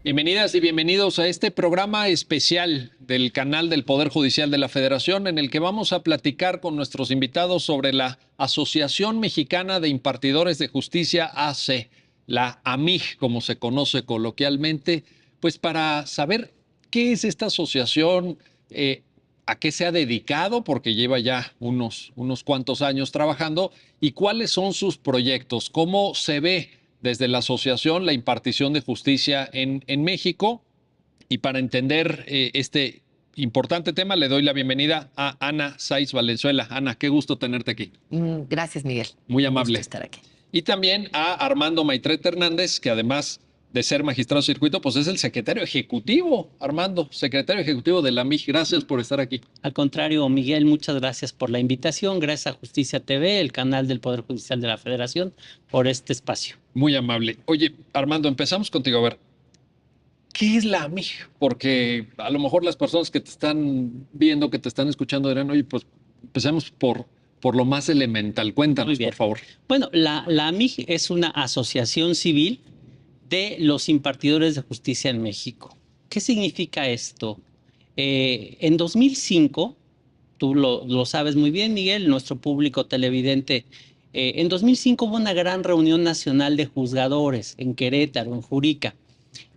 Bienvenidas y bienvenidos a este programa especial del canal del Poder Judicial de la Federación, en el que vamos a platicar con nuestros invitados sobre la Asociación Mexicana de Impartidores de Justicia AC, la AMIJ, como se conoce coloquialmente, pues para saber qué es esta asociación, a qué se ha dedicado, porque lleva ya unos cuantos años trabajando, y cuáles son sus proyectos, cómo se ve desde la asociación la impartición de justicia en México. Y para entender este importante tema, le doy la bienvenida a Ana Saiz Valenzuela. Ana, qué gusto tenerte aquí. Gracias, Miguel. Muy Un gusto amable. estar aquí. Y también a Armando Maitret Hernández, que además de ser magistrado de circuito, pues es el secretario ejecutivo. Armando, secretario ejecutivo de la MIJ. Gracias por estar aquí. Al contrario, Miguel, muchas gracias por la invitación. Gracias a Justicia TV, el canal del Poder Judicial de la Federación, por este espacio. Muy amable. Oye, Armando, empezamos contigo. A ver, ¿qué es la AMIJ? Porque a lo mejor las personas que te están viendo, que te están escuchando, dirán, oye, pues empecemos por lo más elemental. Cuéntanos, por favor. Bueno, la AMIJ es una asociación civil de los impartidores de justicia en México. ¿Qué significa esto? En 2005, tú lo sabes muy bien, Miguel, nuestro público televidente, en 2005 hubo una gran reunión nacional de juzgadores en Querétaro, en Jurica,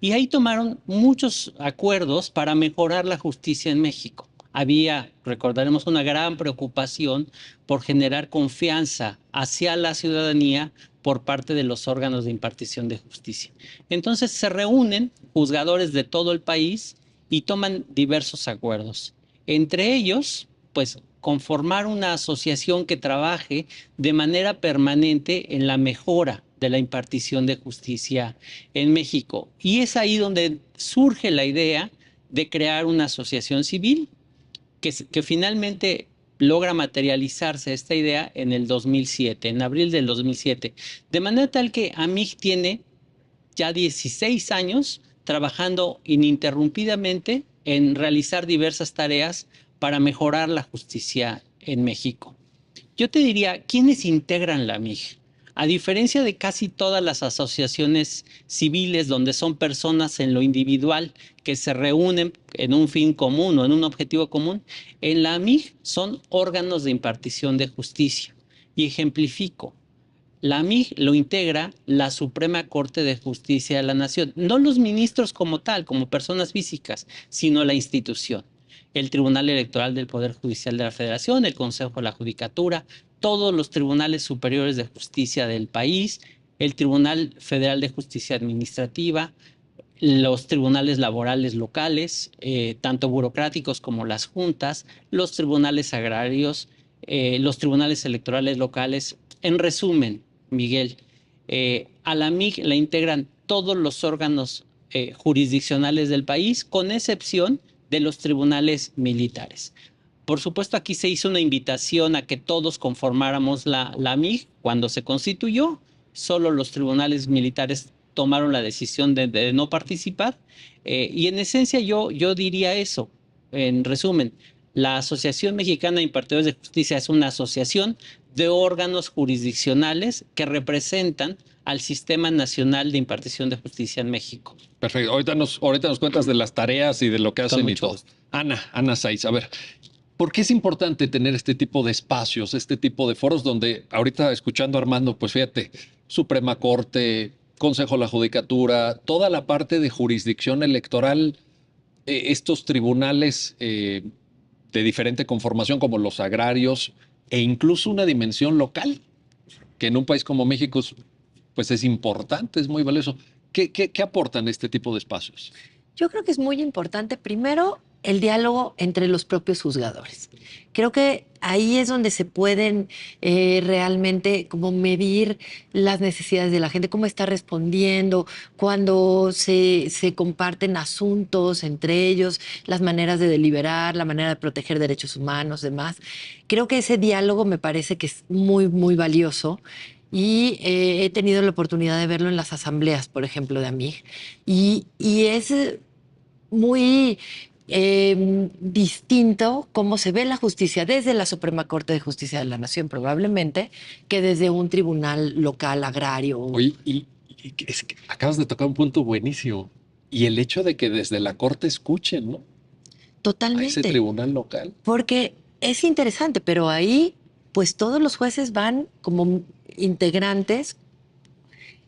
y ahí tomaron muchos acuerdos para mejorar la justicia en México. Había, recordaremos, una gran preocupación por generar confianza hacia la ciudadanía por parte de los órganos de impartición de justicia. Entonces se reúnen juzgadores de todo el país y toman diversos acuerdos. Entre ellos, pues, conformar una asociación que trabaje de manera permanente en la mejora de la impartición de justicia en México. Y es ahí donde surge la idea de crear una asociación civil que finalmente logra materializarse esta idea en el 2007, en abril del 2007. De manera tal que AMIJ tiene ya 16 años trabajando ininterrumpidamente en realizar diversas tareas para mejorar la justicia en México. Yo te diría, ¿quiénes integran la AMIJ? A diferencia de casi todas las asociaciones civiles donde son personas en lo individual que se reúnen en un fin común o en un objetivo común, en la AMIJ son órganos de impartición de justicia. Y ejemplifico, la AMIJ lo integra la Suprema Corte de Justicia de la Nación, no los ministros como tal, como personas físicas, sino la institución. El Tribunal Electoral del Poder Judicial de la Federación, el Consejo de la Judicatura, todos los tribunales superiores de justicia del país, el Tribunal Federal de Justicia Administrativa, los tribunales laborales locales, tanto burocráticos como las juntas, los tribunales agrarios, los tribunales electorales locales. En resumen, Miguel, a la AMIJ la integran todos los órganos jurisdiccionales del país, con excepción de los tribunales militares. Por supuesto, aquí se hizo una invitación a que todos conformáramos la AMIJ. Cuando se constituyó, solo los tribunales militares tomaron la decisión de no participar. Y en esencia yo diría eso. En resumen, la Asociación Mexicana de Impartidores de Justicia es una asociación de órganos jurisdiccionales que representan al Sistema Nacional de Impartición de Justicia en México. Perfecto. Ahorita nos cuentas de las tareas y de lo que hacen y todo. Ana Saiz, a ver, ¿por qué es importante tener este tipo de espacios, este tipo de foros donde ahorita escuchando a Armando, pues fíjate, Suprema Corte, Consejo de la Judicatura, toda la parte de jurisdicción electoral, estos tribunales de diferente conformación como los agrarios e incluso una dimensión local, que en un país como México pues es importante, es muy valioso. ¿Qué aportan este tipo de espacios? Yo creo que es muy importante, primero, el diálogo entre los propios juzgadores. Creo que ahí es donde se pueden realmente como medir las necesidades de la gente, cómo está respondiendo, cuando se comparten asuntos entre ellos, las maneras de deliberar, la manera de proteger derechos humanos, demás. Creo que ese diálogo me parece que es muy, muy valioso. Y he tenido la oportunidad de verlo en las asambleas, por ejemplo, de AMIJ. Y es muy distinto cómo se ve la justicia desde la Suprema Corte de Justicia de la Nación, probablemente, que desde un tribunal local agrario. Oye, y es que acabas de tocar un punto buenísimo. Y el hecho de que desde la Corte escuchen, ¿no? A ese Totalmente. tribunal local. Porque es interesante, pero ahí pues todos los jueces van como integrantes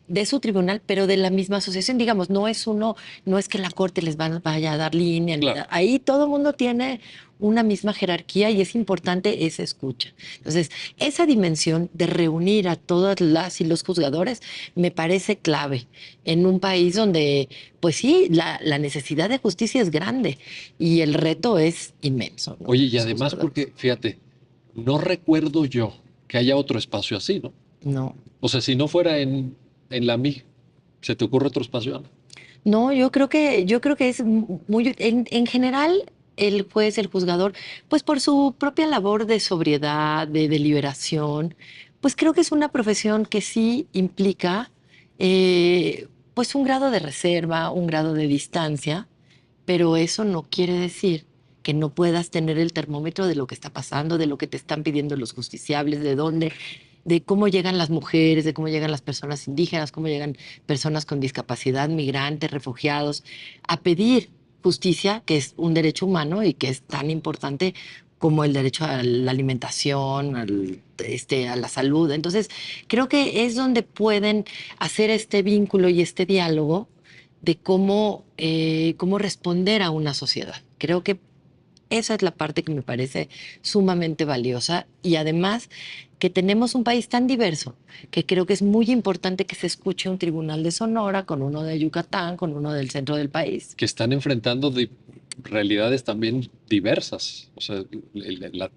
de su tribunal, pero de la misma asociación, digamos, no es uno, no es que la corte vaya a dar línea, ni Claro. nada. Ahí todo el mundo tiene una misma jerarquía y es importante esa escucha. Entonces, esa dimensión de reunir a todas las y los juzgadores me parece clave en un país donde, pues sí, la necesidad de justicia es grande y el reto es inmenso, ¿no? Oye, y Los además juzgadores. porque, fíjate, no recuerdo yo que haya otro espacio así, ¿no? No. O sea, si no fuera en la MIG, ¿se te ocurre otro espacio, Ana? No, yo creo que es muy, en general, el juez, el juzgador, pues por su propia labor de sobriedad, de deliberación, pues creo que es una profesión que sí implica, pues un grado de reserva, un grado de distancia, pero eso no quiere decir que no puedas tener el termómetro de lo que está pasando, de lo que te están pidiendo los justiciables, de dónde, de cómo llegan las mujeres, de cómo llegan las personas indígenas, cómo llegan personas con discapacidad, migrantes, refugiados, a pedir justicia, que es un derecho humano y que es tan importante como el derecho a la alimentación, a la salud. Entonces, creo que es donde pueden hacer este vínculo y este diálogo de cómo responder a una sociedad. Creo que esa es la parte que me parece sumamente valiosa y además que tenemos un país tan diverso que creo que es muy importante que se escuche un tribunal de Sonora con uno de Yucatán, con uno del centro del país. Que están enfrentando realidades también diversas. O sea,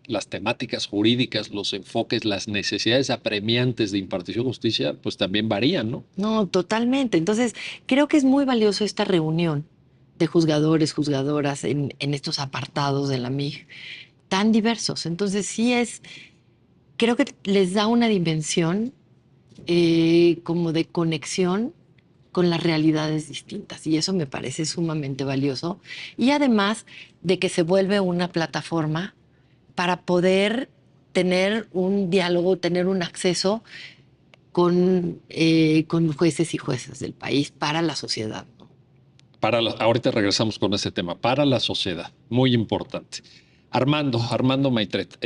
las temáticas jurídicas, los enfoques, las necesidades apremiantes de impartición de justicia, pues también varían, ¿no? No, totalmente. Entonces, creo que es muy valioso esta reunión de juzgadores, juzgadoras en estos apartados de la MIG tan diversos. Entonces, creo que les da una dimensión como de conexión con las realidades distintas y eso me parece sumamente valioso y además de que se vuelve una plataforma para poder tener un diálogo, tener un acceso con jueces y juezas del país para la sociedad, ¿no? Ahorita regresamos con ese tema, para la sociedad, muy importante. Armando Maitret,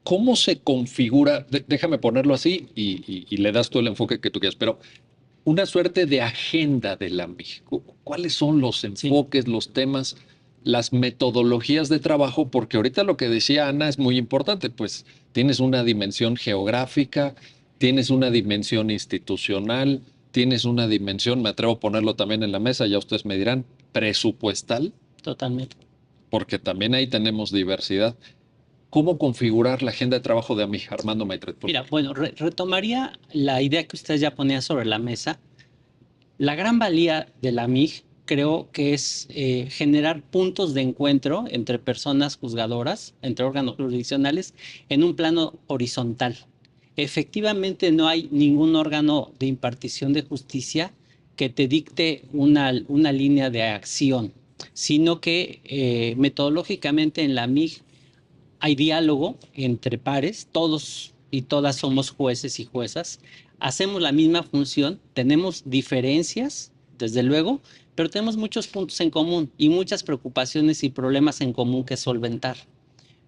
¿cómo se configura? Déjame ponerlo así y le das tú el enfoque que tú quieras, pero una suerte de agenda de la MIG. ¿Cuáles son los Sí. enfoques, los temas, las metodologías de trabajo? Porque ahorita lo que decía Ana es muy importante, pues tienes una dimensión geográfica, tienes una dimensión institucional, tienes una dimensión, me atrevo a ponerlo también en la mesa, ya ustedes me dirán, presupuestal, Totalmente. porque también ahí tenemos diversidad. ¿Cómo configurar la agenda de trabajo de AMIG, Armando Maitret? Mira, bueno, retomaría la idea que usted ya ponía sobre la mesa. La gran valía de la MIG creo que es generar puntos de encuentro entre personas juzgadoras, entre órganos jurisdiccionales, en un plano horizontal. Efectivamente, no hay ningún órgano de impartición de justicia que te dicte una línea de acción, sino que metodológicamente en la MIG hay diálogo entre pares, todos y todas somos jueces y juezas, hacemos la misma función, tenemos diferencias, desde luego, pero tenemos muchos puntos en común y muchas preocupaciones y problemas en común que solventar.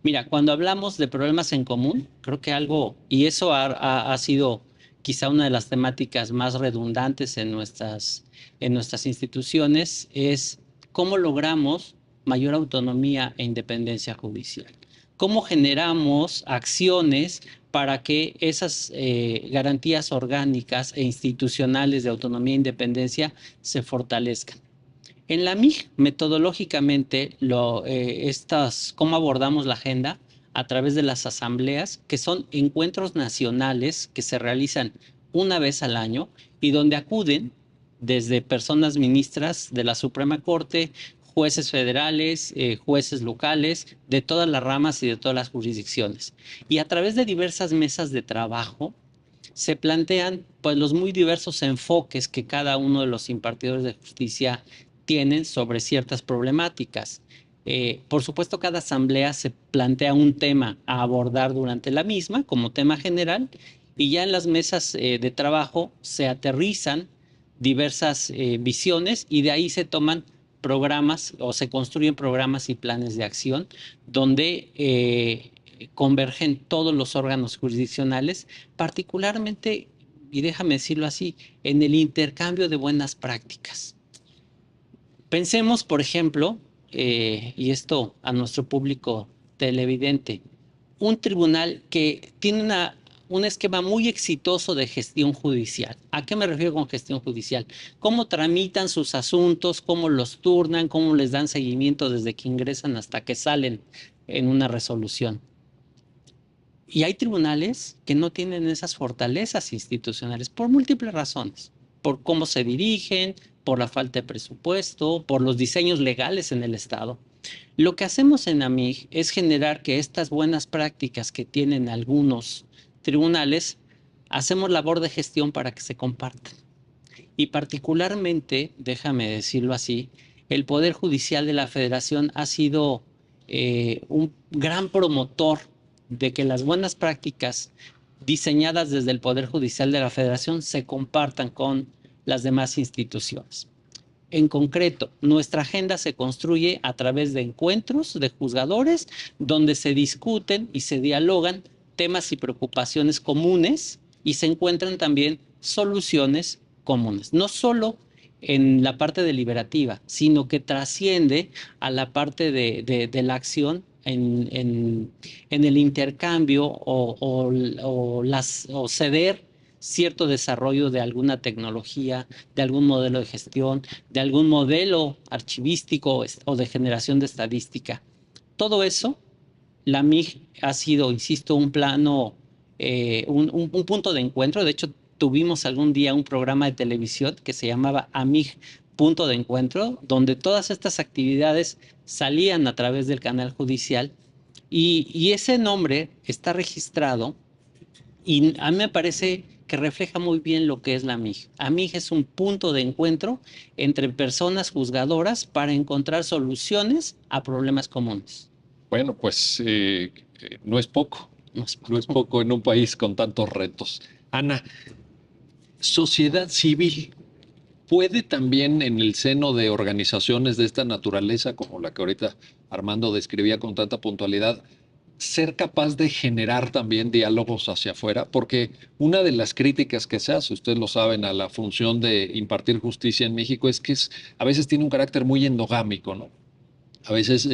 Mira, cuando hablamos de problemas en común, creo que algo, y eso ha sido quizá una de las temáticas más redundantes en nuestras instituciones, es cómo logramos mayor autonomía e independencia judicial. ¿Cómo generamos acciones para que esas garantías orgánicas e institucionales de autonomía e independencia se fortalezcan? En la MIG, metodológicamente, cómo abordamos la agenda a través de las asambleas, que son encuentros nacionales que se realizan una vez al año y donde acuden desde personas ministras de la Suprema Corte, jueces federales, jueces locales, de todas las ramas y de todas las jurisdicciones. Y a través de diversas mesas de trabajo se plantean pues, los muy diversos enfoques que cada uno de los impartidores de justicia tienen sobre ciertas problemáticas. Por supuesto, cada asamblea se plantea un tema a abordar durante la misma como tema general y ya en las mesas de trabajo se aterrizan diversas visiones y de ahí se toman programas o se construyen programas y planes de acción donde convergen todos los órganos jurisdiccionales, particularmente, y déjame decirlo así, en el intercambio de buenas prácticas. Pensemos, por ejemplo, y esto a nuestro público televidente, un tribunal que tiene un esquema muy exitoso de gestión judicial. ¿A qué me refiero con gestión judicial? Cómo tramitan sus asuntos, cómo los turnan, cómo les dan seguimiento desde que ingresan hasta que salen en una resolución. Y hay tribunales que no tienen esas fortalezas institucionales por múltiples razones, por cómo se dirigen, por la falta de presupuesto, por los diseños legales en el Estado. Lo que hacemos en AMIG es generar que estas buenas prácticas que tienen algunos tribunales, hacemos labor de gestión para que se compartan. Y particularmente, déjame decirlo así, el Poder Judicial de la Federación ha sido un gran promotor de que las buenas prácticas diseñadas desde el Poder Judicial de la Federación se compartan con las demás instituciones. En concreto, nuestra agenda se construye a través de encuentros de juzgadores donde se discuten y se dialogan temas y preocupaciones comunes y se encuentran también soluciones comunes. No solo en la parte deliberativa, sino que trasciende a la parte de la acción en el intercambio o ceder cierto desarrollo de alguna tecnología, de algún modelo de gestión, de algún modelo archivístico o de generación de estadística. Todo eso, la MIG ha sido, insisto, un plano, un punto de encuentro. De hecho, tuvimos algún día un programa de televisión que se llamaba AMIG Punto de Encuentro, donde todas estas actividades salían a través del canal judicial y ese nombre está registrado y a mí me parece que refleja muy bien lo que es la AMIG. AMIG es un punto de encuentro entre personas juzgadoras para encontrar soluciones a problemas comunes. Bueno, pues no es poco. No es poco en un país con tantos retos. Ana, sociedad civil puede también en el seno de organizaciones de esta naturaleza, como la que ahorita Armando describía con tanta puntualidad, ser capaz de generar también diálogos hacia afuera, porque una de las críticas que se hace, ustedes lo saben, a la función de impartir justicia en México es que a veces tiene un carácter muy endogámico, ¿no? A veces,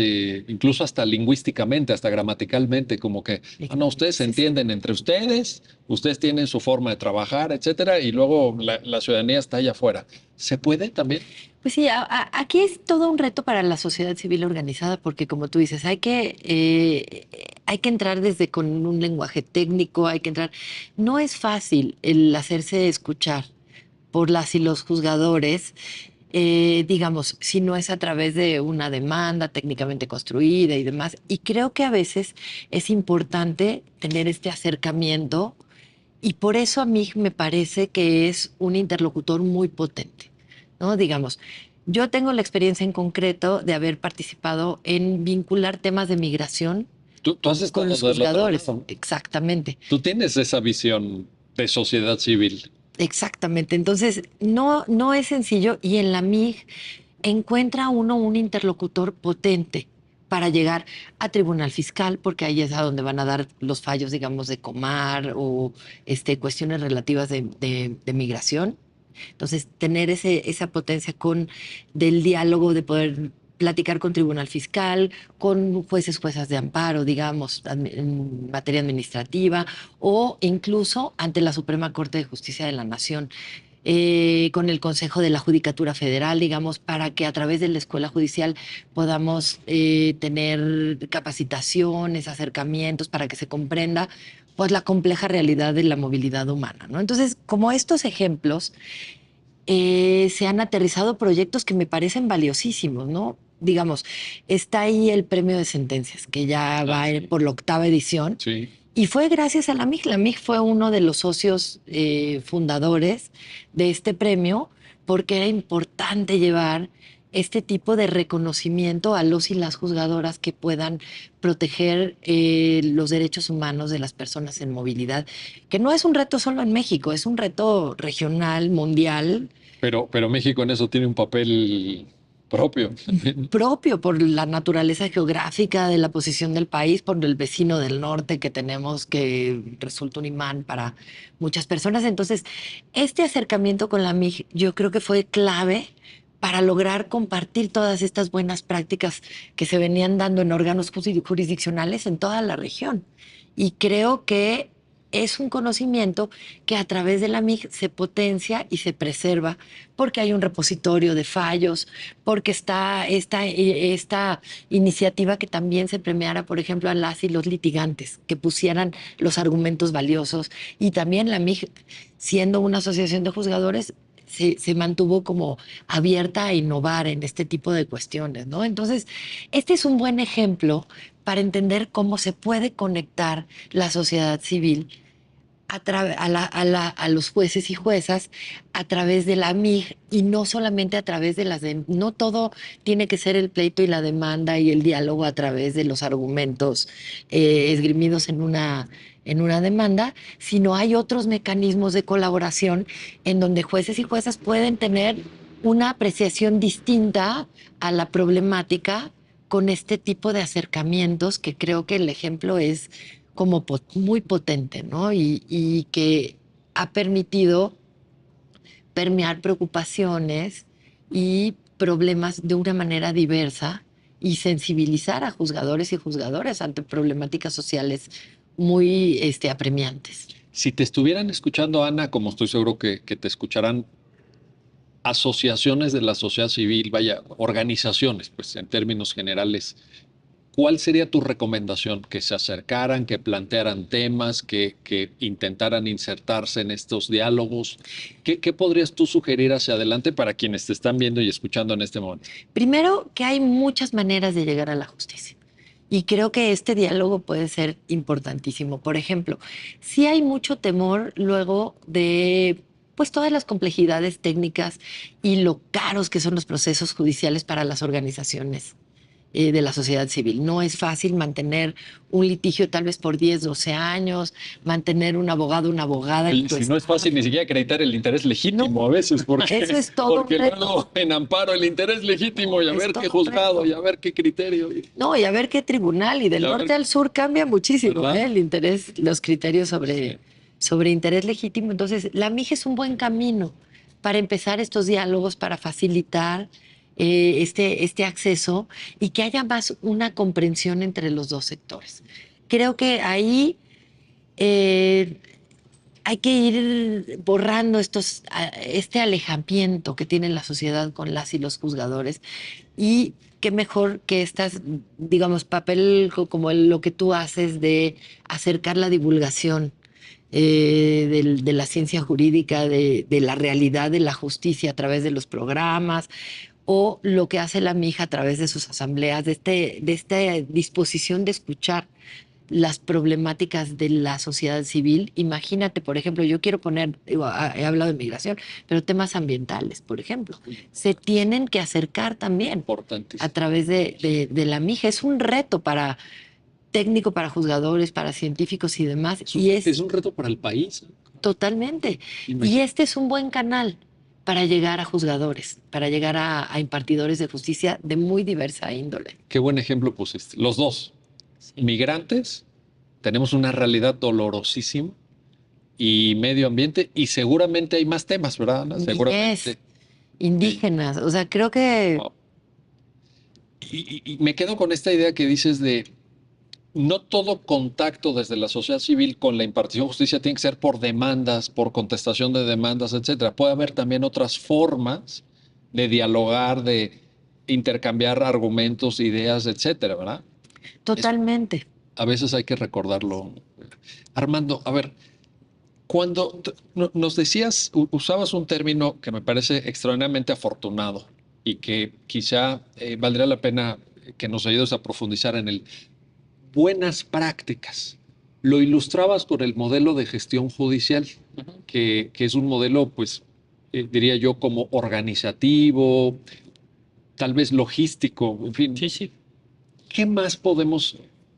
incluso hasta lingüísticamente, hasta gramaticalmente, como que, no, ustedes se entienden entre ustedes, ustedes tienen su forma de trabajar, etcétera, y luego la ciudadanía está allá afuera. ¿Se puede también? Pues sí, aquí es todo un reto para la sociedad civil organizada, porque como tú dices, hay que entrar desde con un lenguaje técnico, hay que entrar. No es fácil el hacerse escuchar por las y los juzgadores, digamos, si no es a través de una demanda técnicamente construida y demás. Y creo que a veces es importante tener este acercamiento y por eso a mí me parece que es un interlocutor muy potente, ¿no? Digamos, yo tengo la experiencia en concreto de haber participado en vincular temas de migración Tú has con estado los del otro juzgadores. lado. Exactamente. Tú tienes esa visión de sociedad civil. Exactamente. Entonces, no es sencillo y en la MIG encuentra uno un interlocutor potente para llegar a tribunal fiscal, porque ahí es a donde van a dar los fallos, digamos, de Comar o cuestiones relativas de migración. Entonces, tener esa potencia del diálogo, de poder platicar con tribunal fiscal, con jueces de amparo, digamos, en materia administrativa, o incluso ante la Suprema Corte de Justicia de la Nación, con el Consejo de la Judicatura Federal, digamos, para que a través de la Escuela Judicial podamos tener capacitaciones, acercamientos, para que se comprenda pues la compleja realidad de la movilidad humana, ¿no? Entonces, como estos ejemplos, se han aterrizado proyectos que me parecen valiosísimos, ¿no? Digamos, está ahí el premio de sentencias, que ya va Sí. por la 8ª edición. Sí. Y fue gracias a la MIG. La MIG fue uno de los socios fundadores de este premio, porque era importante llevar este tipo de reconocimiento a los y las juzgadoras que puedan proteger los derechos humanos de las personas en movilidad, que no es un reto solo en México, es un reto regional, mundial. Pero México en eso tiene un papel propio. Propio por la naturaleza geográfica de la posición del país, por el vecino del norte que tenemos que resulta un imán para muchas personas. Entonces, este acercamiento con la MIG yo creo que fue clave para lograr compartir todas estas buenas prácticas que se venían dando en órganos jurisdiccionales en toda la región. Y creo que es un conocimiento que a través de la MIG se potencia y se preserva porque hay un repositorio de fallos, porque está esta iniciativa que también se premiara, por ejemplo, a las y los litigantes, que pusieran los argumentos valiosos. Y también la MIG, siendo una asociación de juzgadores, se mantuvo como abierta a innovar en este tipo de cuestiones, ¿no? Entonces, este es un buen ejemplo para entender cómo se puede conectar la sociedad civil a los jueces y juezas a través de la MIG y no solamente a través de no todo tiene que ser el pleito y la demanda y el diálogo a través de los argumentos esgrimidos en una demanda, sino hay otros mecanismos de colaboración en donde jueces y juezas pueden tener una apreciación distinta a la problemática con este tipo de acercamientos, que creo que el ejemplo es como muy potente, ¿no? Y que ha permitido permear preocupaciones y problemas de una manera diversa y sensibilizar a juzgadores y juzgadoras ante problemáticas sociales muy apremiantes. Si te estuvieran escuchando, Ana, como estoy seguro que te escucharán asociaciones de la sociedad civil, vaya, organizaciones, pues en términos generales, ¿cuál sería tu recomendación? Que se acercaran, que plantearan temas, que intentaran insertarse en estos diálogos. ¿Qué podrías tú sugerir hacia adelante para quienes te están viendo y escuchando en este momento? Primero, que hay muchas maneras de llegar a la justicia. Y creo que este diálogo puede ser importantísimo. Por ejemplo, si hay mucho temor luego de pues todas las complejidades técnicas y lo caros que son los procesos judiciales para las organizaciones de la sociedad civil. No es fácil mantener un litigio tal vez por 10, 12 años, mantener un abogado, una abogada. Y si no es fácil ni siquiera acreditar el interés legítimo No, a veces, porque, eso es todo porque un reto. luego en amparo el interés legítimo y a Es ver todo qué un juzgado reto. y a ver qué criterio. No, y a ver qué tribunal, y del Y a norte ver, al sur cambia muchísimo, ¿verdad? el interés, los criterios Sí. sobre interés legítimo. Entonces, la MIG es un buen camino para empezar estos diálogos, para facilitar este acceso y que haya más una comprensión entre los dos sectores. Creo que ahí eh, hay que ir borrando este alejamiento que tiene la sociedad con las y los juzgadores y qué mejor que estas, digamos, papel como lo que tú haces de acercar la divulgación de la ciencia jurídica, de la realidad de la justicia a través de los programas, o lo que hace la MIJA a través de sus asambleas, de esta disposición de escuchar las problemáticas de la sociedad civil. Imagínate, por ejemplo, yo quiero poner, digo, he hablado de migración, pero temas ambientales, por ejemplo, se tienen que acercar también a Importantísimo. través de la MIJA. Es un reto para técnico, para juzgadores, para científicos y demás, y Es es un reto para el país. totalmente. Y Imagínate. este es un buen canal para llegar a juzgadores, para llegar a impartidores de justicia de muy diversa índole. Qué buen ejemplo pusiste. Los dos, Sí. migrantes, tenemos una realidad dolorosísima y medio ambiente y seguramente hay más temas, ¿verdad, Ana? Niñez, Seguramente. indígenas, o sea, creo que Wow. Y me quedo con esta idea que dices de no todo contacto desde la sociedad civil con la impartición de justicia tiene que ser por demandas, por contestación de demandas, etcétera. Puede haber también otras formas de dialogar, de intercambiar argumentos, ideas, etcétera, ¿verdad? Es- totalmente. a veces hay que recordarlo. Armando, a ver, cuando nos decías, usabas un término que me parece extraordinariamente afortunado y que quizá valdría la pena que nos ayudes a profundizar en él. Buenas prácticas. Lo ilustrabas con el modelo de gestión judicial, Ujú. que es un modelo, pues, diría yo, como organizativo, tal vez logístico, en fin. Sí, sí. ¿Qué más podemos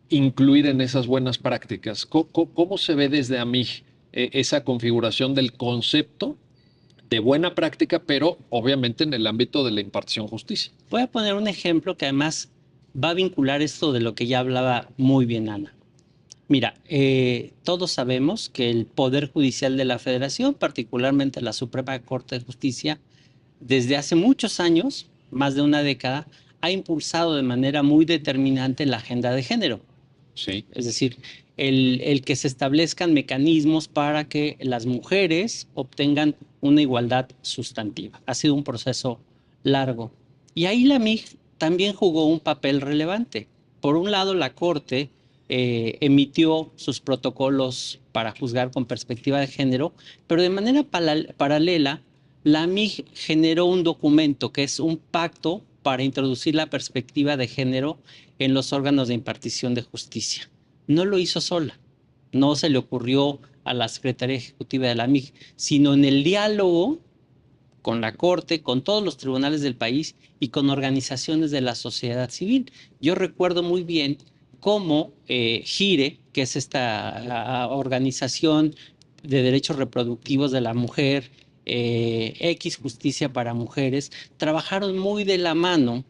incluir en esas buenas prácticas? ¿Cómo se ve desde AMIG esa configuración del concepto de buena práctica, pero obviamente en el ámbito de la impartición de justicia. Voy a poner un ejemplo que además va a vincular esto de lo que ya hablaba muy bien Ana. Mira, todos sabemos que el Poder Judicial de la Federación, particularmente la Suprema Corte de Justicia, desde hace muchos años, más de una década, ha impulsado de manera muy determinante la agenda de género. Sí. Es decir, el que se establezcan mecanismos para que las mujeres obtengan una igualdad sustantiva. Ha sido un proceso largo. Y ahí la MIG también jugó un papel relevante. Por un lado, la Corte emitió sus protocolos para juzgar con perspectiva de género, pero de manera paralela, la MIG generó un documento que es un pacto para introducir la perspectiva de género en los órganos de impartición de justicia. No lo hizo sola, no se le ocurrió a la Secretaría Ejecutiva de la MIG, sino en el diálogo con la Corte, con todos los tribunales del país y con organizaciones de la sociedad civil. Yo recuerdo muy bien cómo GIRE, que es esta organización de derechos reproductivos de la mujer, X Justicia para Mujeres, trabajaron muy de la mano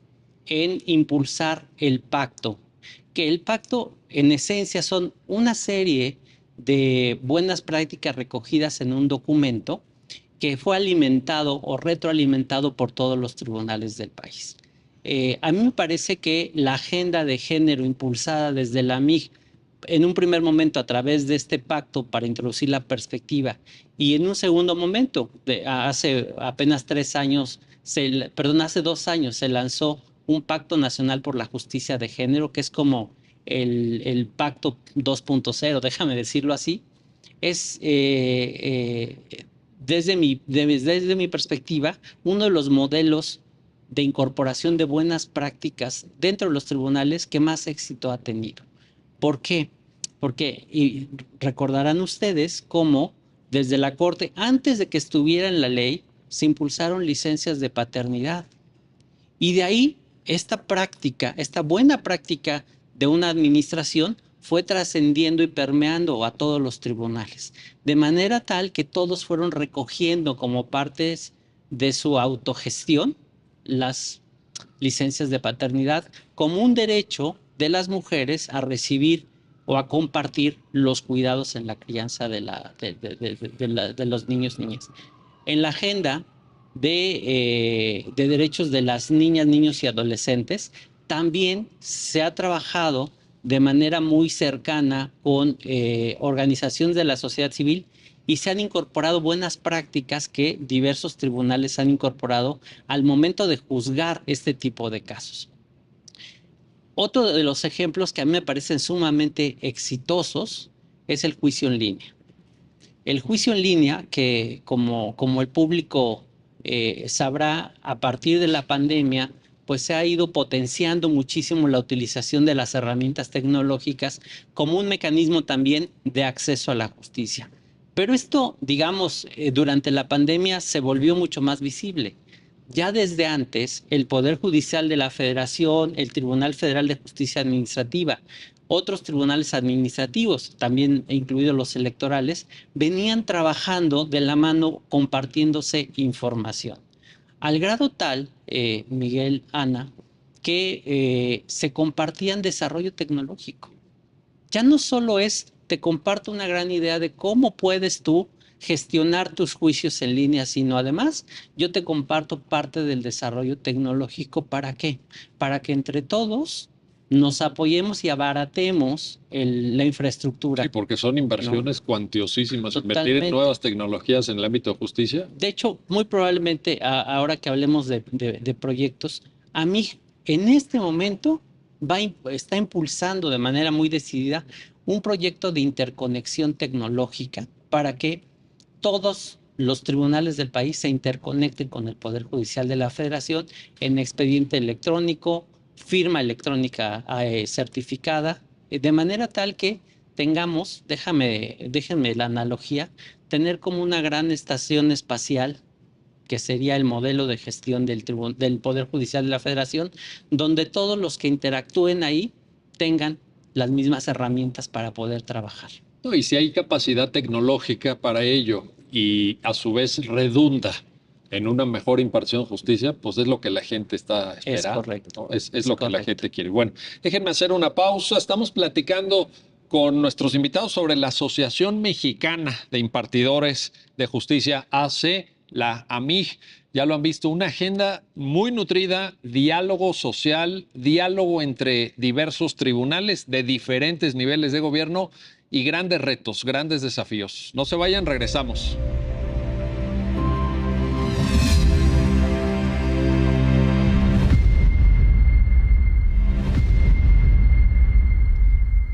en impulsar el pacto, que el pacto en esencia son una serie de buenas prácticas recogidas en un documento que fue alimentado o retroalimentado por todos los tribunales del país. A mí me parece que la agenda de género impulsada desde la MIG en un primer momento a través de este pacto para introducir la perspectiva y en un segundo momento, hace apenas 3 años, hace 2 años se lanzó un pacto nacional por la justicia de género, que es como el pacto 2.0, déjame decirlo así, es desde mi perspectiva uno de los modelos de incorporación de buenas prácticas dentro de los tribunales que más éxito ha tenido. ¿Por qué? Porque recordarán ustedes cómo desde la Corte, antes de que estuviera en la ley, se impulsaron licencias de paternidad. Y de ahí esta práctica, esta buena práctica de una administración fue trascendiendo y permeando a todos los tribunales, de manera tal que todos fueron recogiendo como partes de su autogestión las licencias de paternidad como un derecho de las mujeres a recibir o a compartir los cuidados en la crianza de los niños y niñas. En la agenda de derechos de las niñas, niños y adolescentes, también se ha trabajado de manera muy cercana con organizaciones de la sociedad civil y se han incorporado buenas prácticas que diversos tribunales han incorporado al momento de juzgar este tipo de casos. Otro de los ejemplos que a mí me parecen sumamente exitosos es el juicio en línea. El juicio en línea, que como el público sabrá, a partir de la pandemia, pues se ha ido potenciando muchísimo la utilización de las herramientas tecnológicas como un mecanismo también de acceso a la justicia. Pero esto, digamos, durante la pandemia se volvió mucho más visible. Ya desde antes, el Poder Judicial de la Federación, el Tribunal Federal de Justicia Administrativa, otros tribunales administrativos, también incluidos los electorales, venían trabajando de la mano compartiéndose información. Al grado tal, Miguel, Ana, que se compartían desarrollo tecnológico. Ya no solo es, te comparto una gran idea de cómo puedes tú gestionar tus juicios en línea, sino además yo te comparto parte del desarrollo tecnológico. ¿Para qué? Para que entre todos nos apoyemos y abaratemos la infraestructura. Sí, porque son inversiones cuantiosísimas. Invertir en nuevas tecnologías en el ámbito de justicia. De hecho, muy probablemente, ahora que hablemos de proyectos, a mí en este momento está impulsando de manera muy decidida un proyecto de interconexión tecnológica para que todos los tribunales del país se interconecten con el Poder Judicial de la Federación en expediente electrónico, firma electrónica certificada, de manera tal que tengamos, déjenme la analogía, tener como una gran estación espacial, que sería el modelo de gestión del Poder Judicial de la Federación, donde todos los que interactúen ahí tengan las mismas herramientas para poder trabajar. No, y si hay capacidad tecnológica para ello y a su vez redunda en una mejor impartición de justicia, pues es lo que la gente está esperando. Es correcto. ¿No? Es lo que la gente quiere. Bueno, déjenme hacer una pausa. Estamos platicando con nuestros invitados sobre la Asociación Mexicana de Impartidores de Justicia, AC, la AMIJ. Ya lo han visto, una agenda muy nutrida, diálogo social, diálogo entre diversos tribunales de diferentes niveles de gobierno y grandes retos, grandes desafíos. No se vayan, regresamos.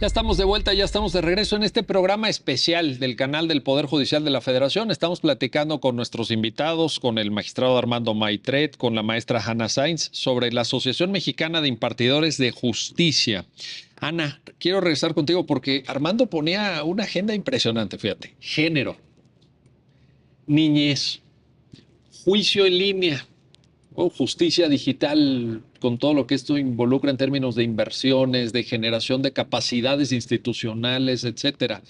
Ya estamos de vuelta, ya estamos de regreso en este programa especial del canal del Poder Judicial de la Federación. Estamos platicando con nuestros invitados, con el magistrado Armando Maitret, con la maestra Ana Sainz, sobre la Asociación Mexicana de Impartidores de Justicia. Ana, quiero regresar contigo porque Armando ponía una agenda impresionante, fíjate. Género, niñez, juicio en línea, justicia digital, con todo lo que esto involucra en términos de inversiones, de generación de capacidades institucionales, etcétera.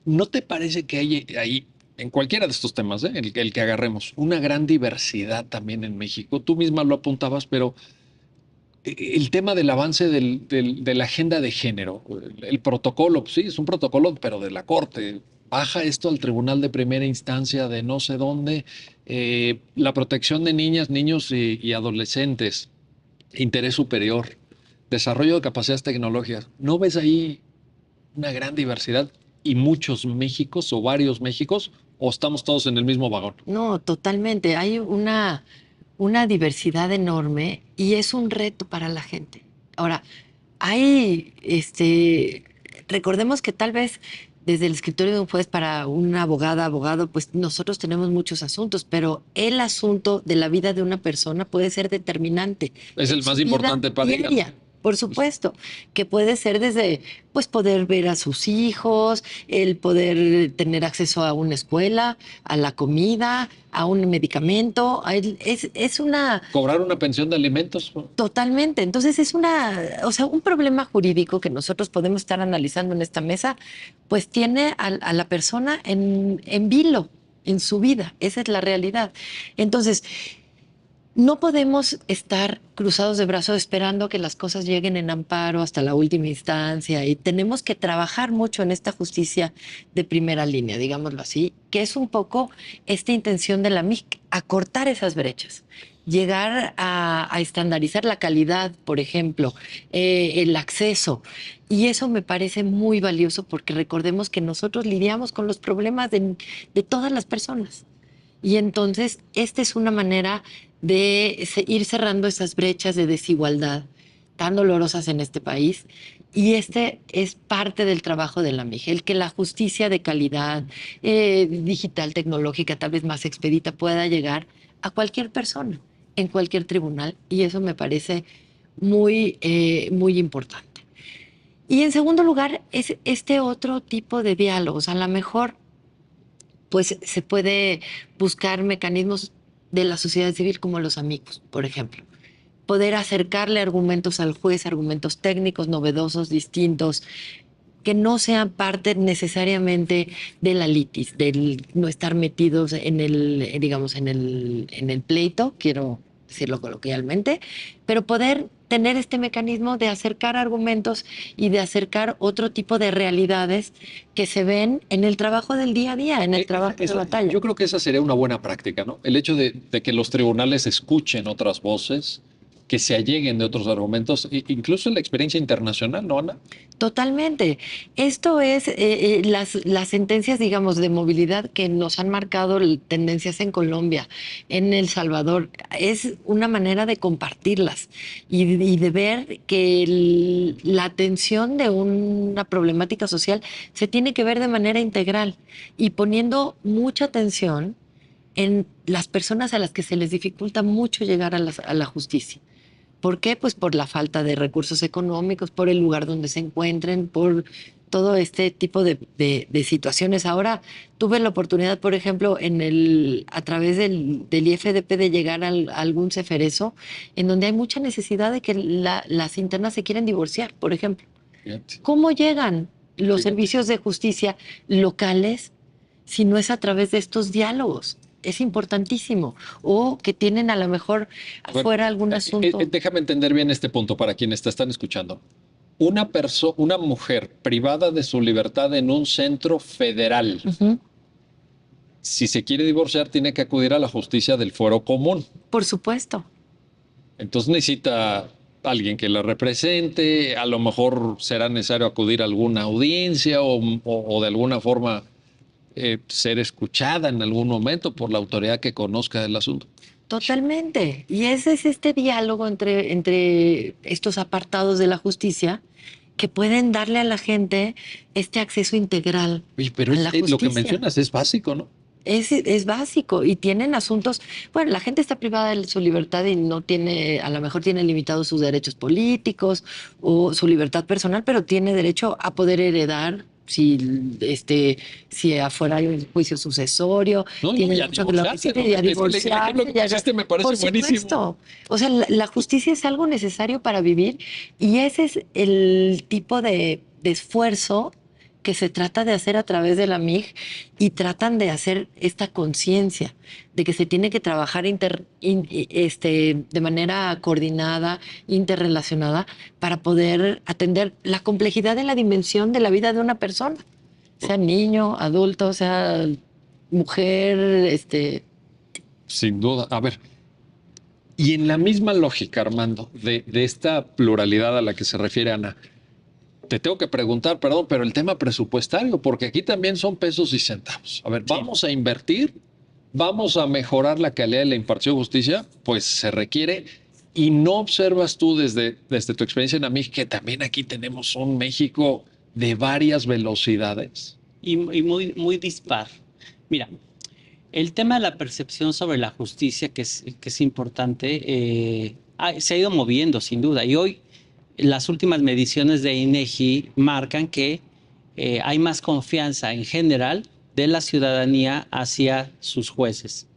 ¿No te parece que hay en cualquiera de estos temas, el que agarremos, una gran diversidad también en México? Tú misma lo apuntabas, pero el tema del avance de la agenda de género, el protocolo, pues sí, es un protocolo, pero de la Corte. Baja esto al Tribunal de Primera Instancia de no sé dónde, la protección de niñas, niños y adolescentes, interés superior, desarrollo de capacidades tecnológicas. ¿No ves ahí una gran diversidad y muchos Méxicos o varios Méxicos, o estamos todos en el mismo vagón? No, totalmente. Hay una diversidad enorme y es un reto para la gente. Ahora, recordemos que tal vez desde el escritorio de un juez para una abogada, abogado, pues nosotros tenemos muchos asuntos, pero el asunto de la vida de una persona puede ser determinante. Es el más importante para ella. Por supuesto, que puede ser desde pues poder ver a sus hijos, el poder tener acceso a una escuela, a la comida, a un medicamento. Es una... Cobrar una pensión de alimentos. Totalmente. Entonces es un problema jurídico que nosotros podemos estar analizando en esta mesa, pues tiene a la persona en vilo en su vida. Esa es la realidad. Entonces, no podemos estar cruzados de brazos esperando que las cosas lleguen en amparo hasta la última instancia y tenemos que trabajar mucho en esta justicia de primera línea, digámoslo así, que es un poco esta intención de la MIC, acortar esas brechas, llegar a estandarizar la calidad, por ejemplo, el acceso. Y eso me parece muy valioso porque recordemos que nosotros lidiamos con los problemas de todas las personas. Y entonces, esta es una manera de ir cerrando esas brechas de desigualdad tan dolorosas en este país. Y este es parte del trabajo de la MIG, el que la justicia de calidad, digital, tecnológica, tal vez más expedita, pueda llegar a cualquier persona, en cualquier tribunal. Y eso me parece muy importante. Y en segundo lugar, es este otro tipo de diálogos. A lo mejor pues se puede buscar mecanismos de la sociedad civil como los amigos, por ejemplo. Poder acercarle argumentos al juez, argumentos técnicos, novedosos, distintos, que no sean parte necesariamente de la litis, del no estar metidos en el pleito, quiero decirlo coloquialmente, pero poder tener este mecanismo de acercar argumentos y de acercar otro tipo de realidades que se ven en el trabajo del día a día, en el trabajo de batalla. Yo creo que esa sería una buena práctica, ¿no? El hecho de que los tribunales escuchen otras voces, que se alleguen de otros argumentos, incluso en la experiencia internacional, ¿no, Ana? Totalmente. Esto es las sentencias, digamos, de movilidad que nos han marcado tendencias en Colombia, en El Salvador. Es una manera de compartirlas y de ver que la atención de una problemática social se tiene que ver de manera integral y poniendo mucha atención en las personas a las que se les dificulta mucho llegar a la justicia. ¿Por qué? Pues por la falta de recursos económicos, por el lugar donde se encuentren, por todo este tipo de situaciones. Ahora tuve la oportunidad, por ejemplo, a través del IFDP de llegar a algún ceferezo, en donde hay mucha necesidad de que las internas se quieren divorciar, por ejemplo. ¿Cómo llegan los servicios de justicia locales si no es a través de estos diálogos? Es importantísimo. O que tienen a lo mejor A ver, afuera algún asunto. déjame entender bien este punto para quienes te están escuchando. Una mujer privada de su libertad en un centro federal, Ujú. si se quiere divorciar, tiene que acudir a la justicia del fuero común. Por supuesto. Entonces necesita alguien que la represente, a lo mejor será necesario acudir a alguna audiencia o de alguna forma ser escuchada en algún momento por la autoridad que conozca el asunto. Totalmente. Y ese es este diálogo entre estos apartados de la justicia que pueden darle a la gente este acceso integral Oye, pero a la lo que justicia. mencionas es básico, ¿no? Es básico y tienen asuntos, bueno, la gente está privada de su libertad y no tiene, a lo mejor tiene limitados sus derechos políticos o su libertad personal, pero tiene derecho a poder heredar si afuera hay un juicio sucesorio, No, tiene y a derecho a que la divorciarse, oficina ¿no? y a Es que el ejemplo divorciarse. que pusiste me parece Por buenísimo. supuesto. O sea, la justicia es algo necesario para vivir y ese es el tipo de esfuerzo que se trata de hacer a través de la MIG y tratan de hacer esta conciencia de que se tiene que trabajar de manera coordinada, interrelacionada, para poder atender la complejidad de la dimensión de la vida de una persona, sea niño, adulto, sea mujer, Sin duda. A ver, y en la misma lógica, Armando, de esta pluralidad a la que se refiere Ana, te tengo que preguntar, perdón, pero el tema presupuestario, porque aquí también son pesos y centavos. A ver, Sí. ¿vamos a invertir? ¿Vamos a mejorar la calidad de la impartición de justicia? Pues se requiere. ¿Y no observas tú desde tu experiencia en AMIG que también aquí tenemos un México de varias velocidades? Y muy dispar. Mira, el tema de la percepción sobre la justicia, que es importante, se ha ido moviendo sin duda. Y hoy las últimas mediciones de INEGI marcan que hay más confianza en general de la ciudadanía hacia sus jueces.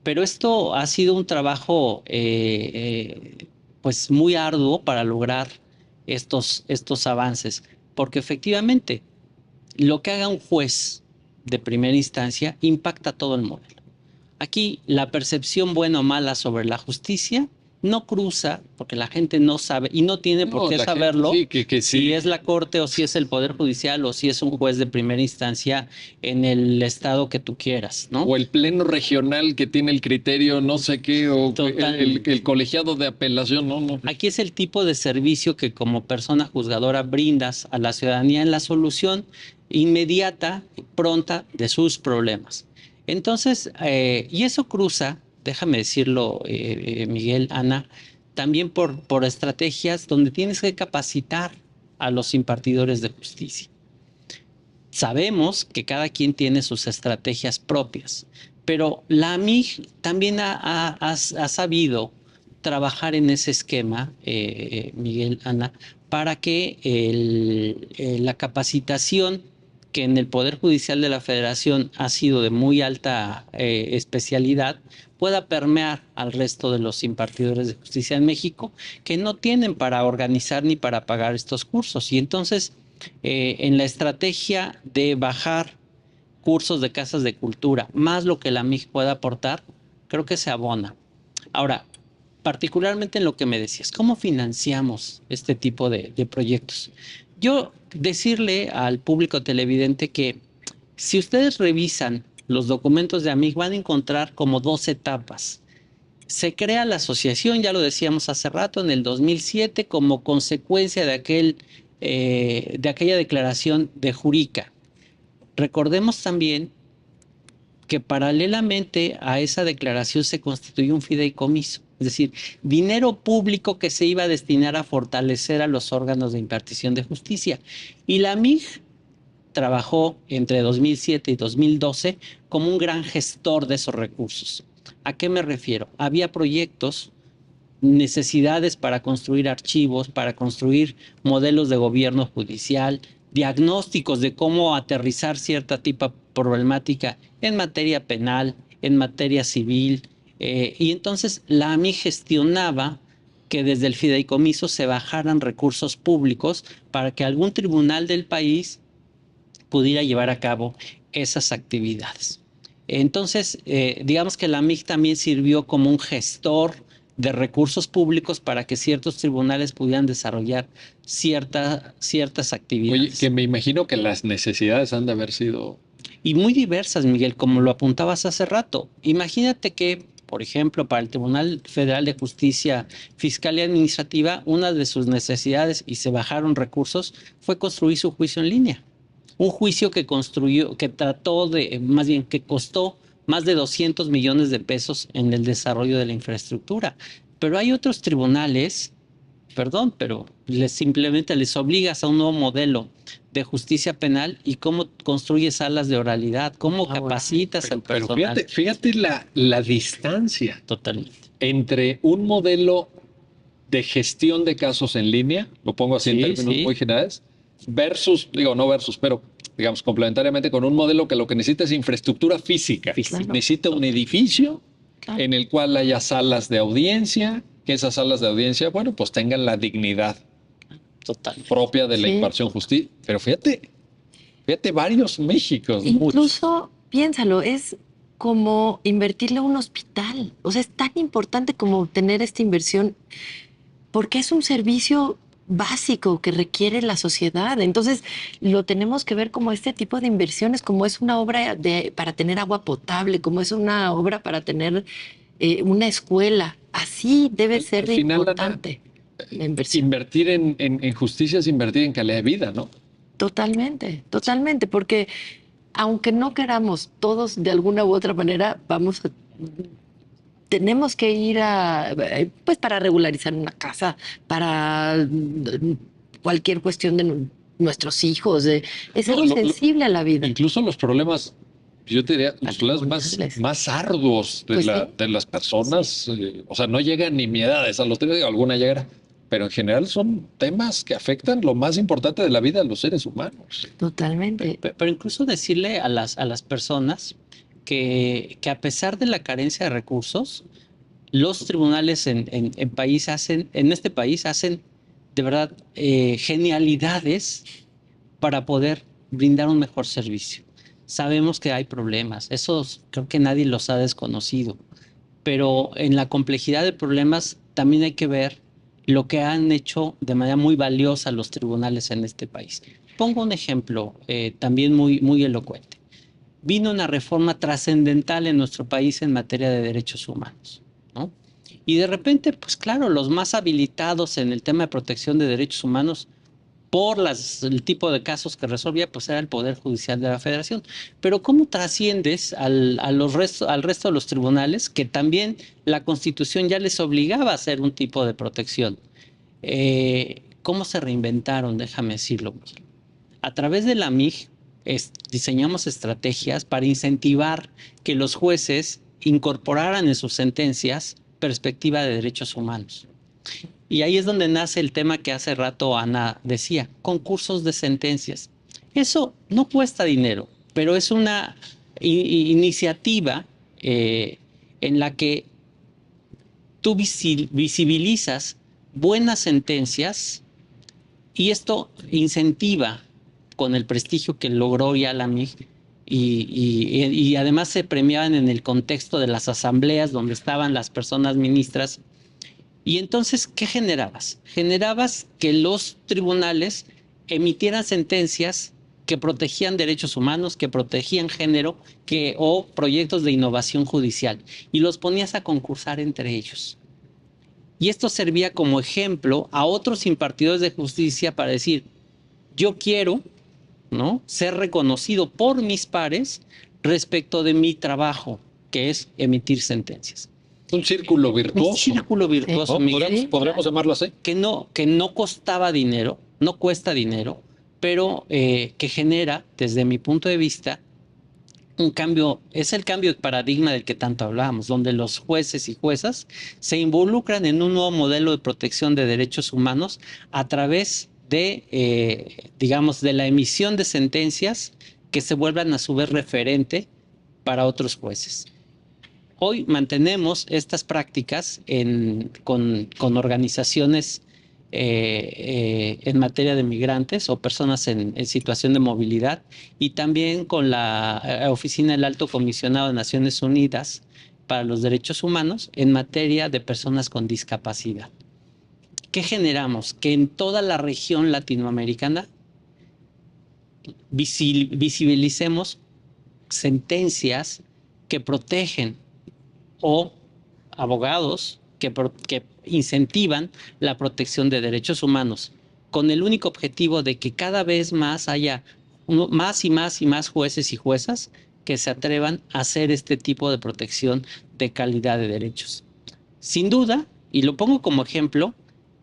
Pero esto ha sido un trabajo pues muy arduo para lograr estos avances, porque efectivamente lo que haga un juez de primera instancia impacta a todo el modelo. Aquí la percepción buena o mala sobre la justicia no cruza, porque la gente no sabe y no tiene por qué saberlo, sí, que si sí. es la corte o si es el poder judicial o si es un juez de primera instancia en el estado que tú quieras, ¿no? O el pleno regional que tiene el criterio no sé qué, o Total. el colegiado de apelación, no. Aquí es el tipo de servicio que como persona juzgadora brindas a la ciudadanía en la solución inmediata, pronta de sus problemas. Entonces, y eso cruza, déjame decirlo, Miguel, Ana, también por estrategias donde tienes que capacitar a los impartidores de justicia. Sabemos que cada quien tiene sus estrategias propias, pero la AMIG también ha sabido trabajar en ese esquema, Miguel, Ana, para que la capacitación que en el Poder Judicial de la Federación ha sido de muy alta especialidad, pueda permear al resto de los impartidores de justicia en México, que no tienen para organizar ni para pagar estos cursos. Y entonces, en la estrategia de bajar cursos de casas de cultura, más lo que la MIG pueda aportar, creo que se abona. Ahora, particularmente en lo que me decías, ¿cómo financiamos este tipo de proyectos? Yo decirle al público televidente que si ustedes revisan los documentos de AMIG van a encontrar como dos etapas. Se crea la asociación, ya lo decíamos hace rato, en el 2007 como consecuencia de aquella declaración de Jurica. Recordemos también que paralelamente a esa declaración se constituyó un fideicomiso, es decir, dinero público que se iba a destinar a fortalecer a los órganos de impartición de justicia. Y la MIG trabajó entre 2007 y 2012 como un gran gestor de esos recursos. ¿A qué me refiero? Había proyectos, necesidades para construir archivos, para construir modelos de gobierno judicial, diagnósticos de cómo aterrizar cierta tipo problemática en materia penal, en materia civil, y entonces la AMI gestionaba que desde el fideicomiso se bajaran recursos públicos para que algún tribunal del país pudiera llevar a cabo esas actividades. Entonces, digamos que la MIG también sirvió como un gestor de recursos públicos para que ciertos tribunales pudieran desarrollar ciertas actividades. Oye, que me imagino que las necesidades han de haber sido... Y muy diversas, Miguel, como lo apuntabas hace rato. Imagínate que, por ejemplo, para el Tribunal Federal de Justicia Fiscal y Administrativa, una de sus necesidades, y se bajaron recursos, fue construir su juicio en línea. Un juicio que construyó, que trató de, más bien, que costó más de 200 millones de pesos en el desarrollo de la infraestructura. Pero hay otros tribunales, perdón, pero simplemente les obligas a un nuevo modelo de justicia penal y cómo construyes salas de oralidad, cómo capacitas al personal. Pero fíjate la distancia Totalmente. entre un modelo de gestión de casos en línea, lo pongo así en términos muy generales, pero digamos complementariamente con un modelo que lo que necesita es infraestructura física. Claro. Necesita un edificio Claro. en el cual haya salas de audiencia, que esas salas de audiencia, bueno, pues tengan la dignidad propia de la impartición justicia. Pero fíjate varios Méxicos. Incluso, piénsalo, es como invertirle a un hospital. O sea, es tan importante como tener esta inversión porque es un servicio básico que requiere la sociedad. Entonces, lo tenemos que ver como este tipo de inversiones, como es una obra para tener agua potable, como es una obra para tener una escuela. Así debe ser de final, importante la inversión. Invertir en justicia es invertir en calidad de vida, ¿no? Totalmente, totalmente, porque aunque no queramos, todos de alguna u otra manera tenemos que ir pues para regularizar una casa, para cualquier cuestión de nuestros hijos. Es algo sensible a la vida. Incluso los problemas, yo te diría, los problemas más arduos de las personas, o sea, no llegan ni mi edad, a los 30, alguna llegará, pero en general son temas que afectan lo más importante de la vida de los seres humanos. Totalmente. Pero incluso decirle a las personas que a pesar de la carencia de recursos, los tribunales en este país hacen de verdad genialidades para poder brindar un mejor servicio. Sabemos que hay problemas, eso creo que nadie los ha desconocido, pero en la complejidad de problemas también hay que ver lo que han hecho de manera muy valiosa los tribunales en este país. Pongo un ejemplo también muy elocuente. Vino una reforma trascendental en nuestro país en materia de derechos humanos, ¿no? Y de repente, pues claro, los más habilitados en el tema de protección de derechos humanos por el tipo de casos que resolvía, pues era el Poder Judicial de la Federación. Pero ¿cómo trasciendes al resto de los tribunales que también la Constitución ya les obligaba a hacer un tipo de protección? ¿Cómo se reinventaron? Déjame decirlo. A través de la MIG diseñamos estrategias para incentivar que los jueces incorporaran en sus sentencias perspectiva de derechos humanos. Y ahí es donde nace el tema que hace rato Ana decía, concursos de sentencias. Eso no cuesta dinero, pero es una iniciativa en la que tú visibilizas buenas sentencias y esto incentiva con el prestigio que logró ya la MIG y además se premiaban en el contexto de las asambleas donde estaban las personas ministras. Y entonces, ¿qué generabas? Generabas que los tribunales emitieran sentencias que protegían derechos humanos, que protegían género, o proyectos de innovación judicial, y los ponías a concursar entre ellos. Y esto servía como ejemplo a otros impartidores de justicia para decir, yo quiero, ¿no?, ser reconocido por mis pares respecto de mi trabajo, que es emitir sentencias. Un círculo virtuoso. Un círculo virtuoso, ¿No? Miguel. ¿Podríamos llamarlo así? Que no costaba dinero, no cuesta dinero, pero que genera, desde mi punto de vista, un cambio. Es el cambio de paradigma del que tanto hablábamos, donde los jueces y juezas se involucran en un nuevo modelo de protección de derechos humanos a través de, digamos, de la emisión de sentencias que se vuelvan a su vez referente para otros jueces. Hoy mantenemos estas prácticas con organizaciones en materia de migrantes o personas en situación de movilidad, y también con la Oficina del Alto Comisionado de Naciones Unidas para los Derechos Humanos en materia de personas con discapacidad. ¿Qué generamos? Que en toda la región latinoamericana visibilicemos sentencias que protegen o abogados que incentivan la protección de derechos humanos, con el único objetivo de que cada vez más haya más y más y más jueces y juezas que se atrevan a hacer este tipo de protección de calidad de derechos. Sin duda, y lo pongo como ejemplo,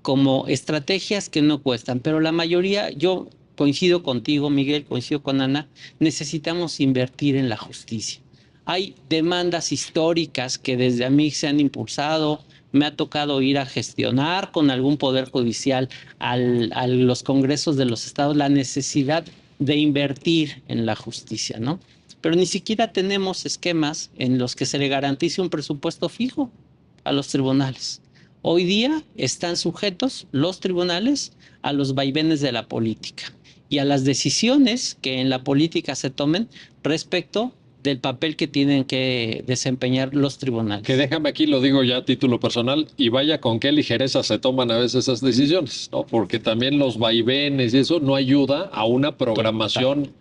como estrategias que no cuestan, pero la mayoría, yo coincido contigo, Miguel, coincido con Ana, necesitamos invertir en la justicia. Hay demandas históricas que desde a mí se han impulsado. Me ha tocado ir a gestionar con algún poder judicial a los congresos de los estados la necesidad de invertir en la justicia, ¿no? Pero ni siquiera tenemos esquemas en los que se le garantice un presupuesto fijo a los tribunales. Hoy día están sujetos los tribunales a los vaivenes de la política y a las decisiones que en la política se tomen respecto del papel que tienen que desempeñar los tribunales. Que déjame aquí, lo digo ya a título personal, y vaya con qué ligereza se toman a veces esas decisiones, ¿no? Porque también los vaivenes y eso no ayuda a una programación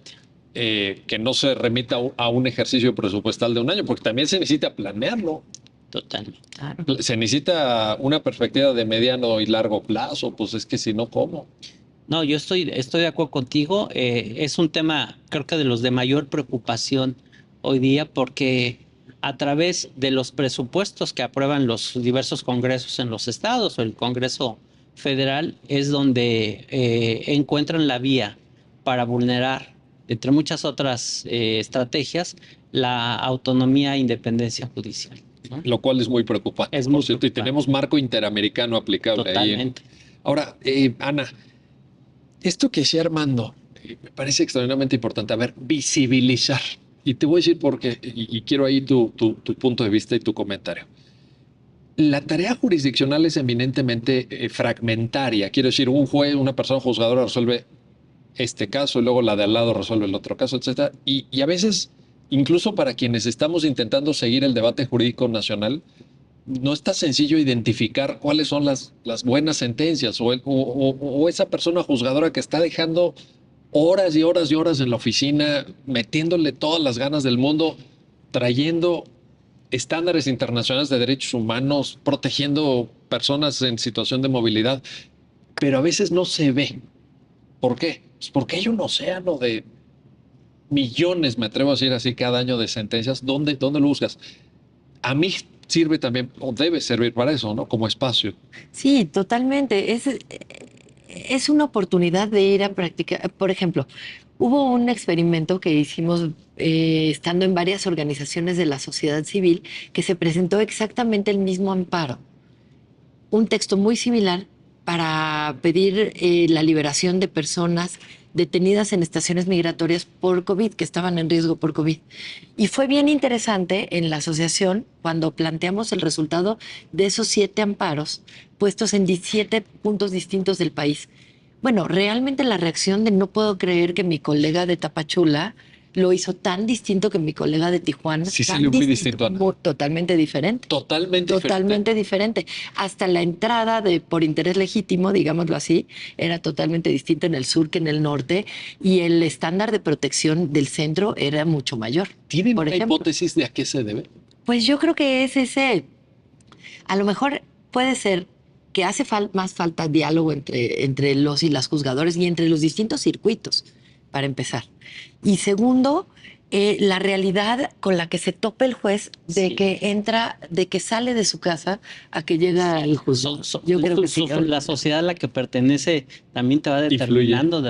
que no se remita a un ejercicio presupuestal de un año, porque también se necesita planearlo. Totalmente. Claro. Se necesita una perspectiva de mediano y largo plazo, pues es que si no, ¿cómo? No, yo estoy de acuerdo contigo. Es un tema, creo que de los de mayor preocupación hoy día, porque a través de los presupuestos que aprueban los diversos congresos en los estados o el Congreso Federal es donde encuentran la vía para vulnerar, entre muchas otras estrategias, la autonomía e independencia judicial, ¿no? Lo cual es muy preocupante, Es muy por cierto, y preocupante. tenemos marco interamericano aplicable Totalmente. ahí. Ahora, Ana, esto que decía Armando me parece extraordinariamente importante. A ver, visibilizar. Y te voy a decir por qué, y quiero ahí tu punto de vista y tu comentario. La tarea jurisdiccional es eminentemente fragmentaria. Quiero decir, un juez, una persona juzgadora resuelve este caso y luego la de al lado resuelve el otro caso, etcétera. Y a veces, incluso para quienes estamos intentando seguir el debate jurídico nacional, no está sencillo identificar cuáles son las buenas sentencias o esa persona juzgadora que está dejando horas y horas y horas en la oficina, metiéndole todas las ganas del mundo, trayendo estándares internacionales de derechos humanos, protegiendo personas en situación de movilidad, pero a veces no se ve. ¿Por qué? Pues porque hay un océano de millones, me atrevo a decir así, cada año de sentencias. ¿Dónde lo buscas? A mí sirve también, o debe servir para eso, ¿no? Como espacio. Sí, totalmente. Es una oportunidad de ir a practicar. Por ejemplo, hubo un experimento que hicimos estando en varias organizaciones de la sociedad civil que se presentó exactamente el mismo amparo. Un texto muy similar para pedir la liberación de personas detenidas en estaciones migratorias por COVID, que estaban en riesgo por COVID. Y fue bien interesante en la asociación cuando planteamos el resultado de esos 7 amparos puestos en 17 puntos distintos del país. Bueno, realmente la reacción de no puedo creer que mi colega de Tapachula lo hizo tan distinto que mi colega de Tijuana. Sí, tan salió muy distinto, Ana. Totalmente diferente. Totalmente diferente. Hasta la entrada por interés legítimo, digámoslo así, era totalmente distinta en el sur que en el norte y el estándar de protección del centro era mucho mayor. ¿Tienen por una ejemplo. hipótesis de a qué se debe? Pues yo creo que es ese, a lo mejor puede ser que hace más falta diálogo entre los y las juzgadores y entre los distintos circuitos, para empezar. Y segundo, la realidad con la que se topa el juez de que entra, de que sale de su casa a que llega al juzgado. Yo creo que sí. La sociedad a la que pertenece también te va determinando.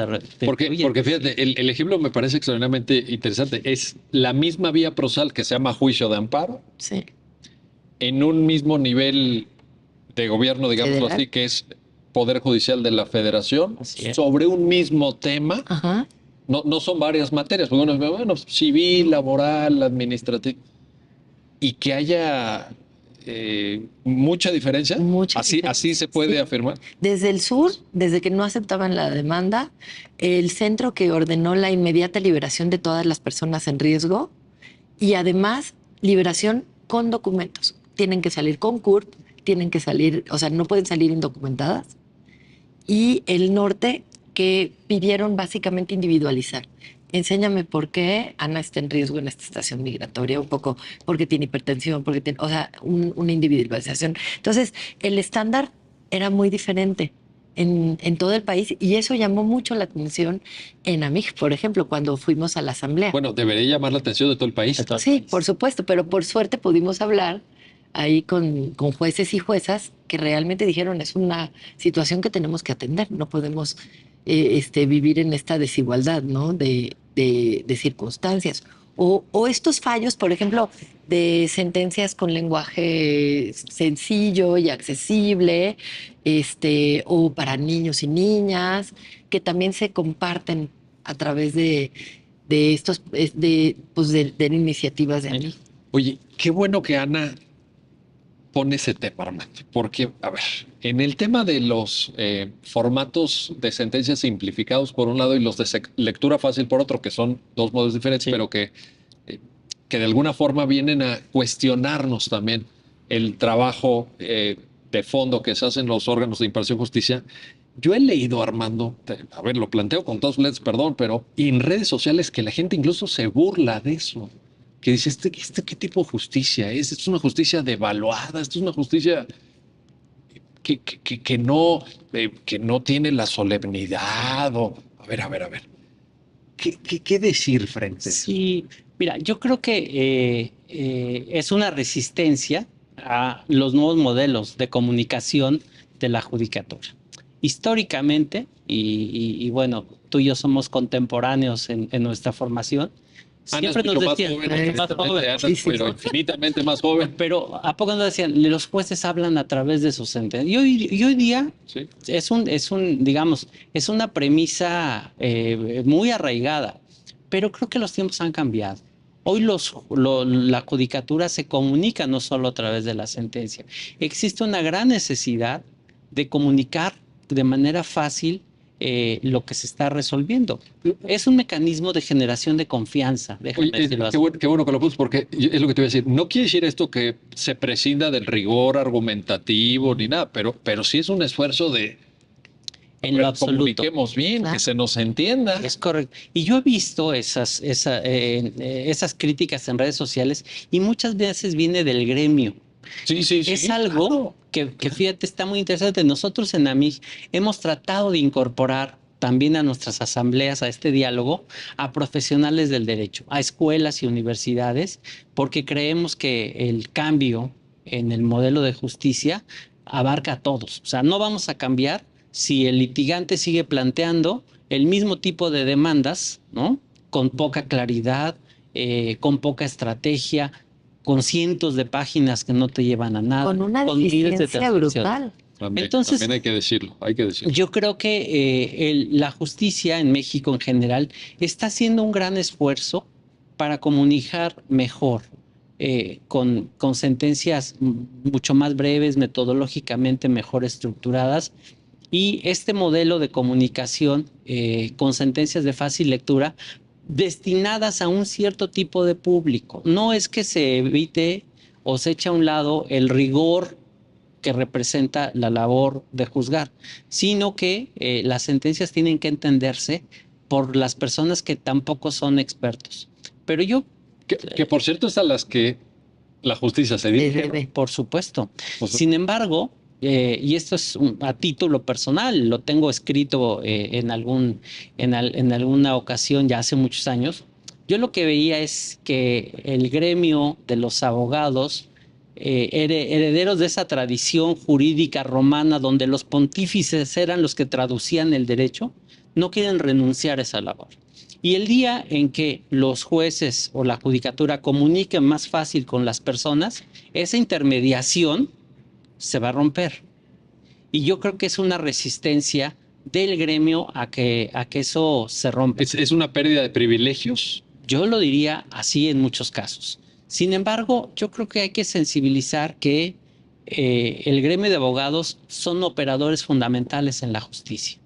Porque fíjate, el ejemplo me parece extraordinariamente interesante. Es la misma vía procesal que se llama juicio de amparo. Sí. En un mismo nivel de gobierno, digámoslo así, que es Poder Judicial de la Federación, sobre un mismo tema. Ajá. No son varias materias, bueno, civil, laboral, administrativo. Y que haya mucha diferencia. Mucha Así diferencia, se puede sí. afirmar. Desde el sur, desde que no aceptaban la demanda, el centro que ordenó la inmediata liberación de todas las personas en riesgo y además liberación con documentos. Tienen que salir con CURP, tienen que salir, o sea, no pueden salir indocumentadas. Y el norte que pidieron básicamente individualizar. Enséñame por qué Ana está en riesgo en esta estación migratoria, un poco porque tiene hipertensión, porque tiene, o sea, una individualización. Entonces, el estándar era muy diferente en todo el país y eso llamó mucho la atención en AMIG, por ejemplo, cuando fuimos a la asamblea. Bueno, debería llamar la atención de todo el país. Sí, por supuesto, pero por suerte pudimos hablar ahí con jueces y juezas que realmente dijeron es una situación que tenemos que atender, no podemos vivir en esta desigualdad, ¿no? De circunstancias. O estos fallos, por ejemplo, de sentencias con lenguaje sencillo y accesible, o para niños y niñas, que también se comparten a través de estos, de iniciativas de AMI. Oye, qué bueno que Ana pone ese tema, Armando, porque, a ver, en el tema de los formatos de sentencias simplificados por un lado y los de lectura fácil por otro, que son dos modos diferentes, Sí. pero que de alguna forma vienen a cuestionarnos también el trabajo de fondo que se hacen los órganos de impartición de justicia. Yo he leído, Armando, a ver, lo planteo con todas letras, perdón, pero en redes sociales que la gente incluso se burla de eso, que dice, ¿qué tipo de justicia es? Esto es una justicia devaluada, esto es una justicia que no tiene la solemnidad. A ver. ¿Qué decir frente a eso? Sí, mira, yo creo que es una resistencia a los nuevos modelos de comunicación de la judicatura. Históricamente, y bueno, tú y yo somos contemporáneos en nuestra formación, Ana es siempre nos mucho más decían, joven, más evidentemente, joven, Ana, Sí, sí, pero sí. infinitamente más joven. pero ¿a poco nos decían? Los jueces hablan a través de sus sentencias. Y hoy día Sí. digamos, es una premisa muy arraigada, pero creo que los tiempos han cambiado. Hoy la judicatura se comunica no solo a través de la sentencia. Existe una gran necesidad de comunicar de manera fácil lo que se está resolviendo. Es un mecanismo de generación de confianza. Déjame Oye, decirlo así. qué bueno que lo puse, porque es lo que te voy a decir. No quiere decir esto que se prescinda del rigor argumentativo ni nada, pero sí es un esfuerzo de En lo absoluto. comuniquemos bien, Claro. que se nos entienda. Es correcto. Y yo he visto esas críticas en redes sociales y muchas veces viene del gremio. Sí, Es algo que fíjate, está muy interesante. Nosotros en AMIG hemos tratado de incorporar también a nuestras asambleas, a este diálogo, a profesionales del derecho, a escuelas y universidades, porque creemos que el cambio en el modelo de justicia abarca a todos. O sea, no vamos a cambiar si el litigante sigue planteando el mismo tipo de demandas, ¿no? Con poca claridad, con poca estrategia, con cientos de páginas que no te llevan a nada, Con una miles de deficiencia transcripciones. brutal. Entonces, También hay que decirlo, hay que decirlo. yo creo que la justicia en México en general está haciendo un gran esfuerzo para comunicar mejor, con sentencias mucho más breves, metodológicamente mejor estructuradas. Y este modelo de comunicación con sentencias de fácil lectura destinadas a un cierto tipo de público. No es que se evite o se eche a un lado el rigor que representa la labor de juzgar, sino que las sentencias tienen que entenderse por las personas que tampoco son expertos. Pero yo, Que por cierto es a las que la justicia se dirige, ¿no? Debe. por supuesto. O sea, Sin embargo, y esto es a título personal, lo tengo escrito en alguna ocasión ya hace muchos años, yo lo que veía es que el gremio de los abogados, herederos de esa tradición jurídica romana donde los pontífices eran los que traducían el derecho, no quieren renunciar a esa labor. Y el día en que los jueces o la judicatura comuniquen más fácil con las personas, esa intermediación se va a romper. Y yo creo que es una resistencia del gremio a que eso se rompa. es una pérdida de privilegios. Yo lo diría así en muchos casos. Sin embargo, yo creo que hay que sensibilizar que el gremio de abogados son operadores fundamentales en la justicia.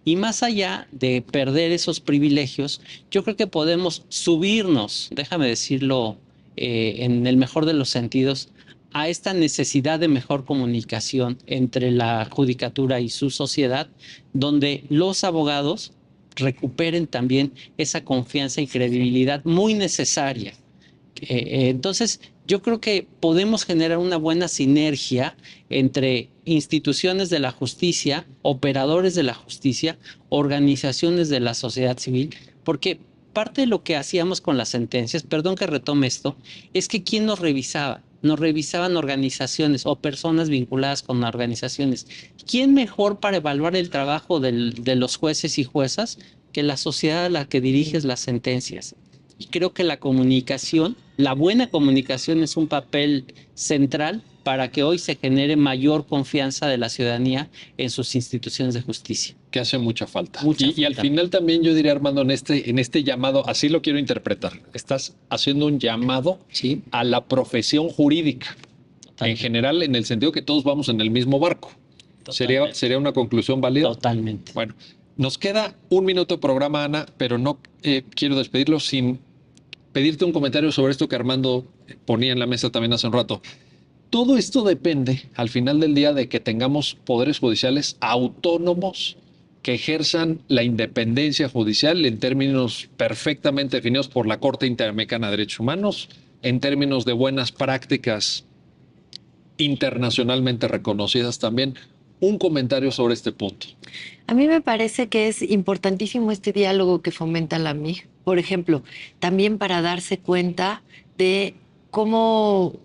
Y más allá de perder esos privilegios, yo creo que podemos subirnos, déjame decirlo en el mejor de los sentidos, a esta necesidad de mejor comunicación entre la judicatura y su sociedad, donde los abogados recuperen también esa confianza y credibilidad muy necesaria. Entonces, yo creo que podemos generar una buena sinergia entre instituciones de la justicia, operadores de la justicia, organizaciones de la sociedad civil, porque parte de lo que hacíamos con las sentencias, perdón que retome esto, es que ¿quién nos revisaba? Nos revisaban organizaciones o personas vinculadas con organizaciones. ¿Quién mejor para evaluar el trabajo de los jueces y juezas que la sociedad a la que diriges las sentencias? Y creo que la comunicación, la buena comunicación es un papel central para que hoy se genere mayor confianza de la ciudadanía en sus instituciones de justicia. Que hace mucha falta. Mucha Y al falta. final también yo diría, Armando, en este llamado, así lo quiero interpretar, estás haciendo un llamado Sí, a la profesión jurídica, en general, en el sentido que todos vamos en el mismo barco. ¿Sería una conclusión válida? totalmente. Bueno, nos queda un minuto de programa, Ana, pero no quiero despedirlo sin pedirte un comentario sobre esto que Armando ponía en la mesa también hace un rato. Todo esto depende, al final del día, de que tengamos poderes judiciales autónomos que ejerzan la independencia judicial en términos perfectamente definidos por la Corte Interamericana de Derechos Humanos, en términos de buenas prácticas internacionalmente reconocidas también. Un comentario sobre este punto. A mí me parece que es importantísimo este diálogo que fomenta la MIG. Por ejemplo, también para darse cuenta de cómo,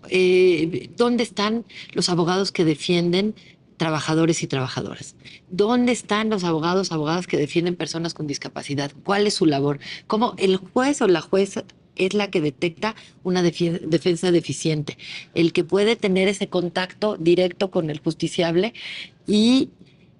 dónde están los abogados que defienden trabajadores y trabajadoras. ¿Dónde están los abogadas que defienden personas con discapacidad? ¿Cuál es su labor? ¿Cómo el juez o la jueza es la que detecta una defensa deficiente? El que puede tener ese contacto directo con el justiciable y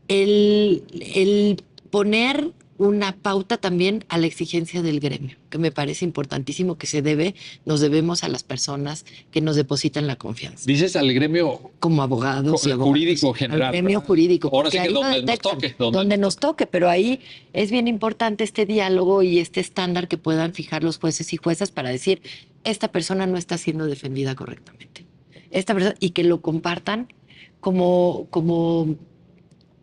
el poner una pauta también a la exigencia del gremio, que me parece importantísimo, que nos debemos a las personas que nos depositan la confianza. Dices al gremio Como abogados y abogados. jurídico general. Al gremio jurídico. Ahora sí porque que ahí donde lo nos detectan, toque. donde nos toque, pero ahí es bien importante este diálogo y este estándar que puedan fijar los jueces y juezas para decir, esta persona no está siendo defendida correctamente. Esta persona, y que lo compartan como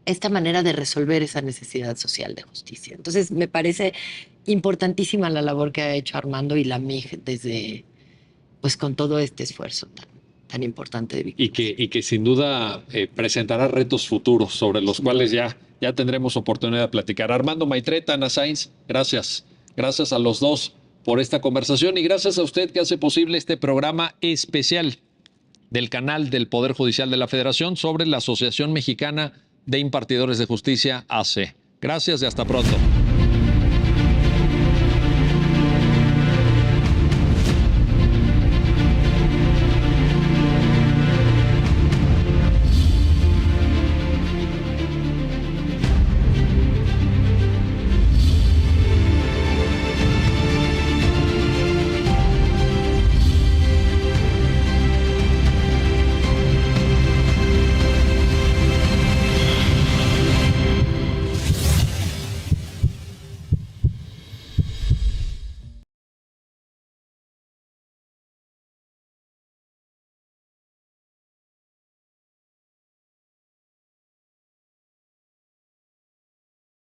esta manera de resolver esa necesidad social de justicia. Entonces, me parece importantísima la labor que ha hecho Armando y la MIG desde, pues, con todo este esfuerzo tan importante de víctimas. Y que sin duda presentará retos futuros sobre los cuales ya tendremos oportunidad de platicar. Armando Maitreta, Ana Sainz, gracias. Gracias a los dos por esta conversación y gracias a usted que hace posible este programa especial del canal del Poder Judicial de la Federación sobre la Asociación Mexicana de Impartidores de Justicia, AC. Gracias y hasta pronto.